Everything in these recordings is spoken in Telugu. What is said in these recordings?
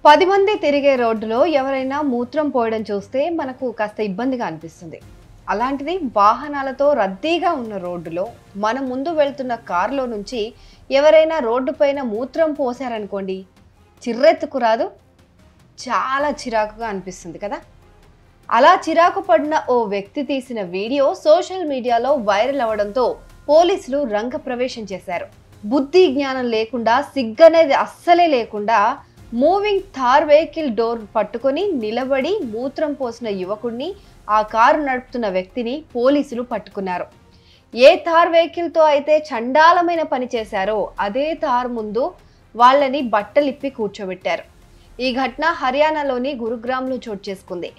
10 మంది తిరిగే రోడ్డులో ఎవరైనా మూత్రం పోయడం చూస్తే మనకు కాస్త ఇబ్బందిగా అనిపిస్తుంది. అలాంటిది వాహనాలతో రద్దీగా ఉన్న రోడ్డులో మన ముందు వెళ్తున్న కారులో నుంచి ఎవరైనా రోడ్డుపైన మూత్రం పోశారనుకోండి, చిర్రెత్తుకు రాదు, చాలా చిరాకుగా అనిపిస్తుంది కదా. అలా చిరాకు పడిన ఓ వ్యక్తి తీసిన వీడియో సోషల్ మీడియాలో వైరల్ అవ్వడంతో పోలీసులు రంగప్రవేశం చేశారు. బుద్ధి జ్ఞానం లేకుండా, సిగ్గనేది అస్సలే లేకుండా మూవింగ్ థార్ వెహికల్ డోర్ పట్టుకొని నిలబడి మూత్రం పోసిన యువకుడిని, ఆ కారు నడుపుతున్న వ్యక్తిని పోలీసులు పట్టుకున్నారు. ఏ థార్ వెహికల్తో అయితే చండాలమైన పని చేశారో అదే థార్ ముందు వాళ్ళని బట్టలిప్పి కూర్చోబెట్టారు. ఈ ఘటన హర్యానాలోని గురుగ్రామ్లో చోటు చేసుకుంది.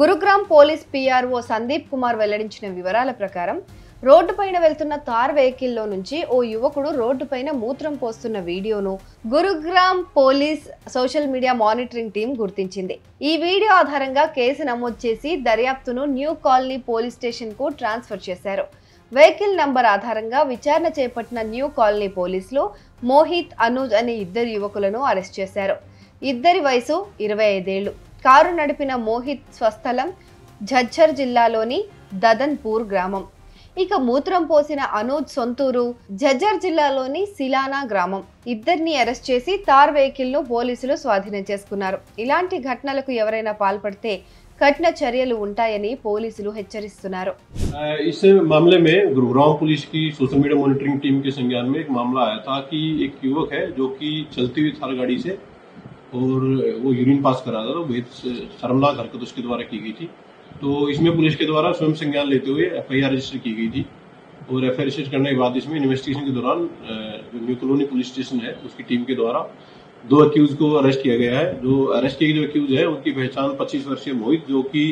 గురుగ్రామ్ పోలీస్ పిఆర్ఓ సందీప్ కుమార్ వెల్లడించిన వివరాల ప్రకారం రోడ్డు పైన వెళ్తున్న థార్ వెహికల్లో నుంచి ఓ యువకుడు రోడ్డు పైన మూత్రం పోస్తున్న వీడియోను Gurugram police social media monitoring team గుర్తించింది. ఈ వీడియో ఆధారంగా కేసు నమోదు చేసి దర్యాప్తును న్యూ కాలనీ పోలీస్ స్టేషన్ కు ట్రాన్స్ఫర్ చేశారు. వెహికల్ నంబర్ ఆధారంగా విచారణ చేపట్టిన న్యూ కాలనీ పోలీసులు మోహిత్, అనూజ్ అనే ఇద్దరు యువకులను అరెస్ట్ చేశారు. ఇద్దరి వయసు 25 ఏళ్లు. కారు నడిపిన మోహిత్ స్వస్థలం ఝజ్జర్ జిల్లాలోని దదన్పూర్ గ్రామం. ఇక మూత్రం పోసిన అనూజ్ సొంతూరు ఝజ్జర్ జిల్లాలోని సిలానా గ్రామం. ఇద్దరిని అరెస్ట్ చేసి థార్ వెహికల్ ను పోలీసులు స్వాధీనం చేసుకున్నారు. ఇలాంటి ఘటనలకు ఎవరైనా పాల్పడితే కఠిన చర్యలు ఉంటాయని పోలీసులు హెచ్చరిస్తున్నారు. इस मामले में गुरुग्राम पुलिस की सोशल मीडिया मॉनिटरिंग टीम के संज्ञान में एक मामला आया था कि एक युवक है जो कि चलती हुई थार गाड़ी से और वो यूरिन पास करा था, तो बेहद शर्मनाक हरकत उसके द्वारा की गई थी। तो इसमें पुलिस के द्वारा स्वयं संज्ञान लेते हुए एफआईआर रजिस्टर की गई थी और एफआईआर रजिस्टर करने के बाद इसमें इन्वेस्टिगेशन के दौरान न्यू कॉलोनी पुलिस स्टेशन है उसकी टीम के द्वारा 2 अक्यूज को अरेस्ट किया गया है। जो अरेस्ट किए गए 2 अक्यूज है उनकी पहचान 25 वर्षीय मोहित जो कि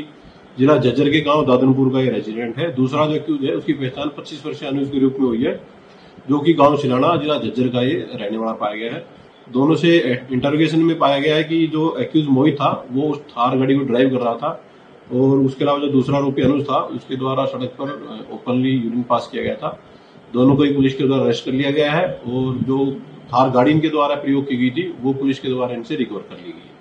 जिला झज्जर के गांव दादनपुर का ये रेजिडेंट है। दूसरा जो अक्यूज है उसकी पहचान 25 वर्षीय अनुज के रूप में हुई है जो कि गांव सिलाना जिला झज्जर का ये रहने वाला पाया गया है। दोनों से इंटरोगेशन में पाया गया है कि जो एक्यूज मोहित था वो उस थार गाड़ी को ड्राइव कर रहा था और उसके अलावा जो दूसरा आरोपी अनुज था उसके द्वारा सड़क पर ओपनली यूरिन पास किया गया था। दोनों को ही पुलिस के द्वारा अरेस्ट कर लिया गया है और जो थार गाड़ी इनके द्वारा प्रयोग की गई थी वो पुलिस के द्वारा इनसे रिकवर कर ली गई है।